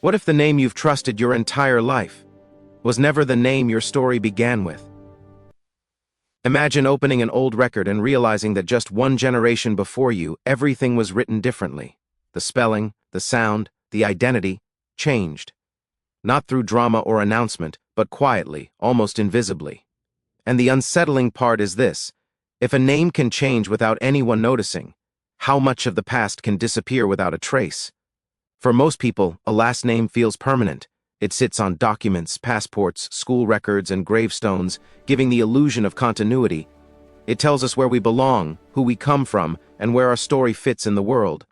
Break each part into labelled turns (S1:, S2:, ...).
S1: What if the name you've trusted your entire life was never the name your story began with? Imagine opening an old record and realizing that just one generation before you, everything was written differently. The spelling, the sound, the identity changed. Not through drama or announcement, but quietly, almost invisibly. And the unsettling part is this: if a name can change without anyone noticing, how much of the past can disappear without a trace? For most people, a last name feels permanent. It sits on documents, passports, school records, and gravestones, giving the illusion of continuity. It tells us where we belong, who we come from, and where our story fits in the world.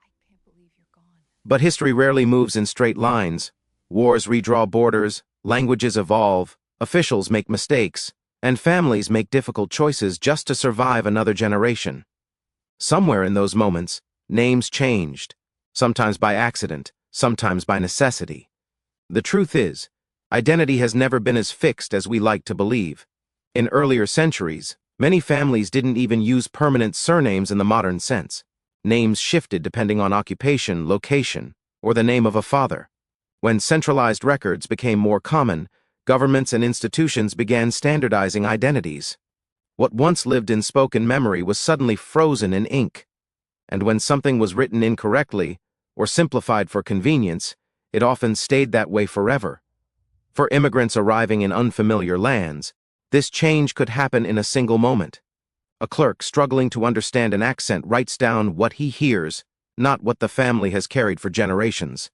S1: But history rarely moves in straight lines. Wars redraw borders, languages evolve, officials make mistakes, and families make difficult choices just to survive another generation. Somewhere in those moments, names changed, sometimes by accident, sometimes by necessity. The truth is, identity has never been as fixed as we like to believe. In earlier centuries, many families didn't even use permanent surnames in the modern sense. Names shifted depending on occupation, location, or the name of a father. When centralized records became more common, governments and institutions began standardizing identities. What once lived in spoken memory was suddenly frozen in ink. And when something was written incorrectly, or simplified for convenience, it often stayed that way forever. For immigrants arriving in unfamiliar lands, this change could happen in a single moment. A clerk struggling to understand an accent writes down what he hears, not what the family has carried for generations.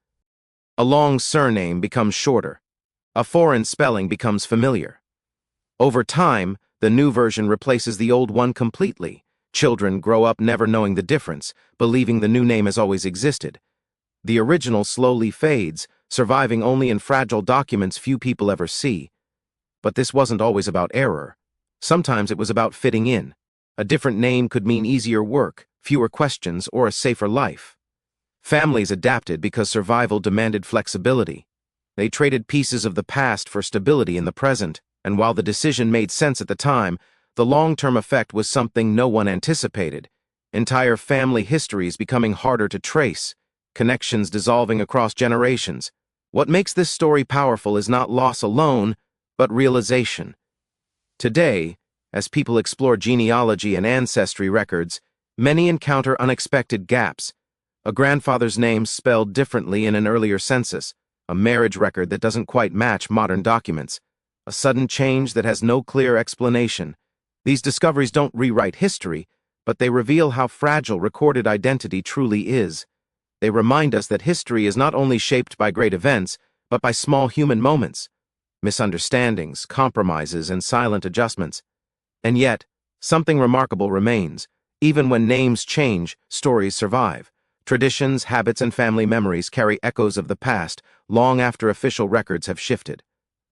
S1: A long surname becomes shorter. A foreign spelling becomes familiar. Over time, the new version replaces the old one completely. Children grow up never knowing the difference, believing the new name has always existed. The original slowly fades, surviving only in fragile documents few people ever see. But this wasn't always about error. Sometimes it was about fitting in. A different name could mean easier work, fewer questions, or a safer life. Families adapted because survival demanded flexibility. They traded pieces of the past for stability in the present, and while the decision made sense at the time, the long-term effect was something no one anticipated. Entire family histories becoming harder to trace, connections dissolving across generations. What makes this story powerful is not loss alone, but realization. Today, as people explore genealogy and ancestry records, many encounter unexpected gaps. A grandfather's name spelled differently in an earlier census, a marriage record that doesn't quite match modern documents, a sudden change that has no clear explanation. These discoveries don't rewrite history, but they reveal how fragile recorded identity truly is. They remind us that history is not only shaped by great events, but by small human moments, misunderstandings, compromises, and silent adjustments. And yet, something remarkable remains. Even when names change, stories survive. Traditions, habits, and family memories carry echoes of the past long after official records have shifted.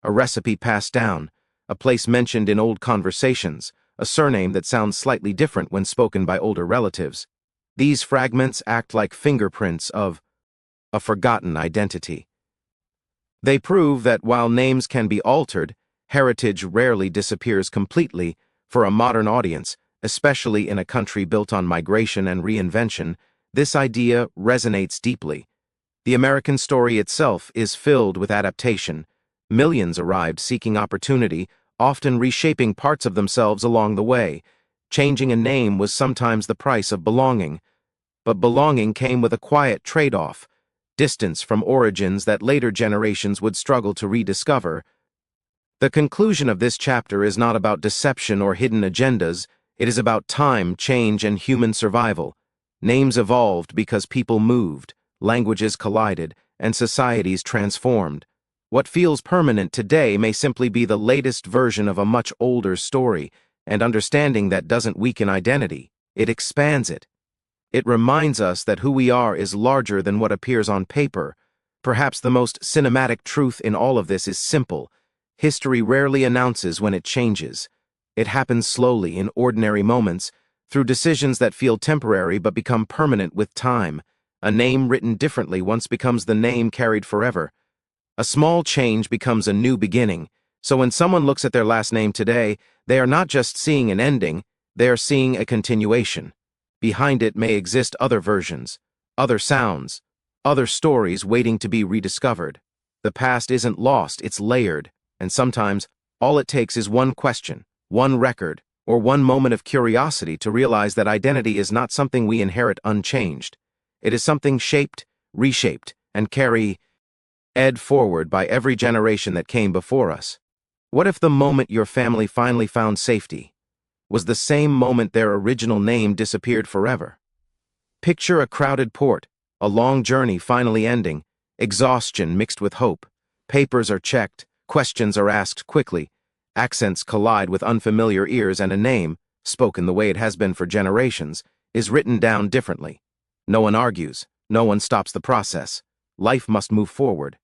S1: A recipe passed down, a place mentioned in old conversations, a surname that sounds slightly different when spoken by older relatives. These fragments act like fingerprints of a forgotten identity. They prove that while names can be altered, heritage rarely disappears completely. For a modern audience, especially in a country built on migration and reinvention, this idea resonates deeply. The American story itself is filled with adaptation. Millions arrived seeking opportunity, often reshaping parts of themselves along the way. Changing a name was sometimes the price of belonging. But belonging came with a quiet trade-off: distance from origins that later generations would struggle to rediscover. The conclusion of this chapter is not about deception or hidden agendas. It is about time, change, and human survival. Names evolved because people moved, languages collided, and societies transformed. What feels permanent today may simply be the latest version of a much older story, and understanding that doesn't weaken identity, it expands it. It reminds us that who we are is larger than what appears on paper. Perhaps the most cinematic truth in all of this is simple: history rarely announces when it changes. It happens slowly, in ordinary moments, through decisions that feel temporary but become permanent with time. A name written differently once becomes the name carried forever. A small change becomes a new beginning. So when someone looks at their last name today, they are not just seeing an ending, they are seeing a continuation. Behind it may exist other versions, other sounds, other stories waiting to be rediscovered. The past isn't lost, it's layered, and sometimes all it takes is one question, one record, or one moment of curiosity to realize that identity is not something we inherit unchanged. It is something shaped, reshaped, and carried forward by every generation that came before us. What if the moment your family finally found safety was the same moment their original name disappeared forever? Picture a crowded port, a long journey finally ending, exhaustion mixed with hope. Papers are checked, questions are asked quickly, accents collide with unfamiliar ears, and a name, spoken the way it has been for generations, is written down differently. No one argues, no one stops the process. Life must move forward.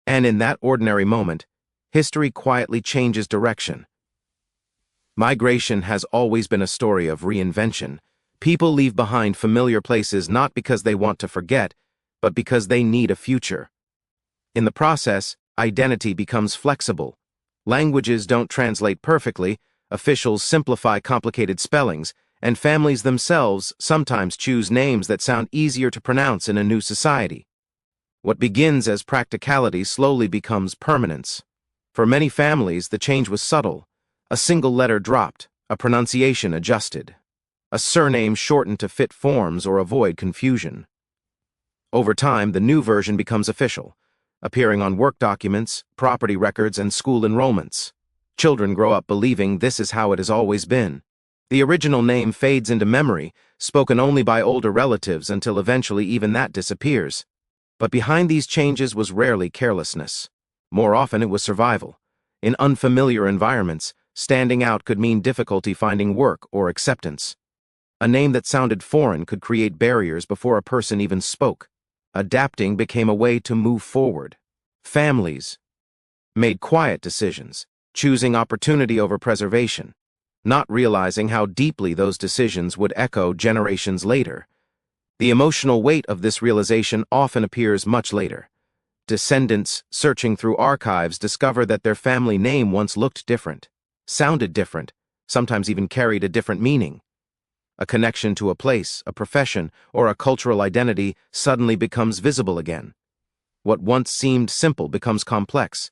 S1: And in that ordinary moment, history quietly changes direction. Migration has always been a story of reinvention. People leave behind familiar places not because they want to forget, but because they need a future. In the process, identity becomes flexible. Languages don't translate perfectly, officials simplify complicated spellings, and families themselves sometimes choose names that sound easier to pronounce in a new society. What begins as practicality slowly becomes permanence. For many families, the change was subtle. A single letter dropped, a pronunciation adjusted, a surname shortened to fit forms or avoid confusion. Over time, the new version becomes official, appearing on work documents, property records, and school enrollments. Children grow up believing this is how it has always been. The original name fades into memory, spoken only by older relatives until eventually even that disappears. But behind these changes was rarely carelessness. More often it was survival. In unfamiliar environments, standing out could mean difficulty finding work or acceptance. A name that sounded foreign could create barriers before a person even spoke. Adapting became a way to move forward. Families made quiet decisions, choosing opportunity over preservation, not realizing how deeply those decisions would echo generations later. The emotional weight of this realization often appears much later. Descendants searching through archives discover that their family name once looked different, sounded different, sometimes even carried a different meaning. A connection to a place, a profession, or a cultural identity suddenly becomes visible again. What once seemed simple becomes complex.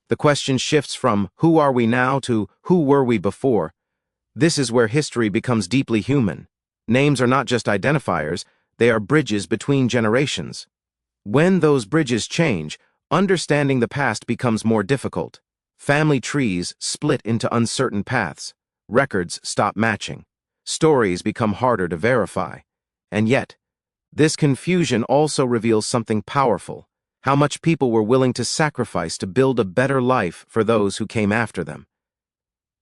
S1: The question shifts from who are we now to who were we before. This is where history becomes deeply human. Names are not just identifiers, they are bridges between generations. When those bridges change, understanding the past becomes more difficult. Family trees split into uncertain paths. Records stop matching. Stories become harder to verify. And yet, this confusion also reveals something powerful: how much people were willing to sacrifice to build a better life for those who came after them.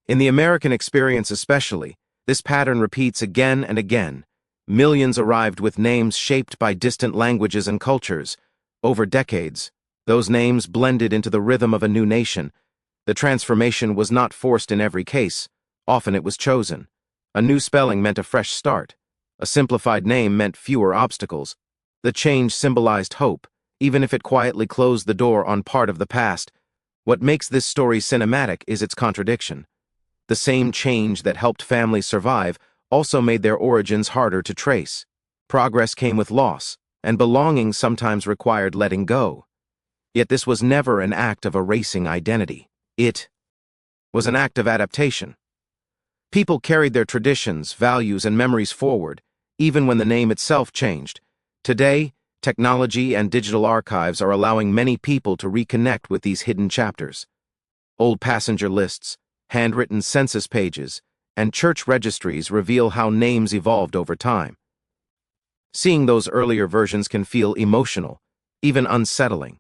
S1: In the American experience especially, this pattern repeats again and again. Millions arrived with names shaped by distant languages and cultures. Over decades, those names blended into the rhythm of a new nation. The transformation was not forced in every case. Often it was chosen. A new spelling meant a fresh start. A simplified name meant fewer obstacles. The change symbolized hope, even if it quietly closed the door on part of the past. What makes this story cinematic is its contradiction. The same change that helped families survive also made their origins harder to trace. Progress came with loss, and belonging sometimes required letting go. Yet this was never an act of erasing identity. It was an act of adaptation. People carried their traditions, values, and memories forward, even when the name itself changed. Today, technology and digital archives are allowing many people to reconnect with these hidden chapters. Old passenger lists, handwritten census pages, and church registries reveal how names evolved over time. Seeing those earlier versions can feel emotional, even unsettling.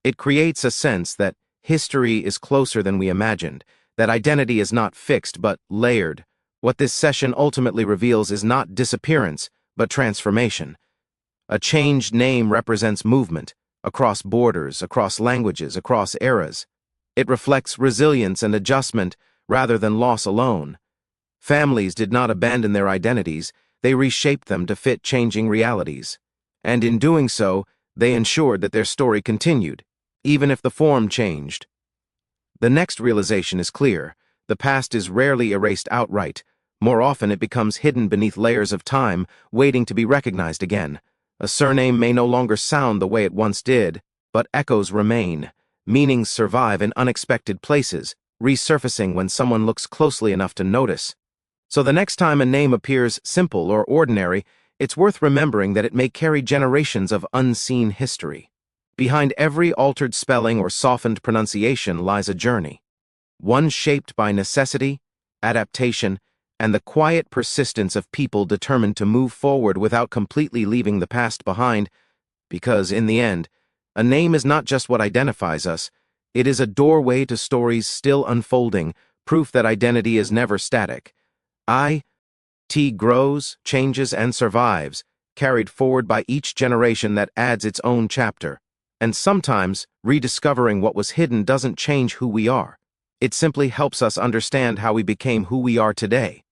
S1: It creates a sense that history is closer than we imagined, that identity is not fixed but layered. What this session ultimately reveals is not disappearance, but transformation. A changed name represents movement, across borders, across languages, across eras. It reflects resilience and adjustment rather than loss alone. Families did not abandon their identities, they reshaped them to fit changing realities. And in doing so, they ensured that their story continued, even if the form changed. The next realization is clear: the past is rarely erased outright. More often it becomes hidden beneath layers of time, waiting to be recognized again. A surname may no longer sound the way it once did, but echoes remain. Meanings survive in unexpected places, resurfacing when someone looks closely enough to notice. So the next time a name appears simple or ordinary, it's worth remembering that it may carry generations of unseen history. Behind every altered spelling or softened pronunciation lies a journey, one shaped by necessity, adaptation, and the quiet persistence of people determined to move forward without completely leaving the past behind, because, in the end, a name is not just what identifies us, it is a doorway to stories still unfolding, proof that identity is never static. It grows, changes, and survives, carried forward by each generation that adds its own chapter. And sometimes, rediscovering what was hidden doesn't change who we are. It simply helps us understand how we became who we are today.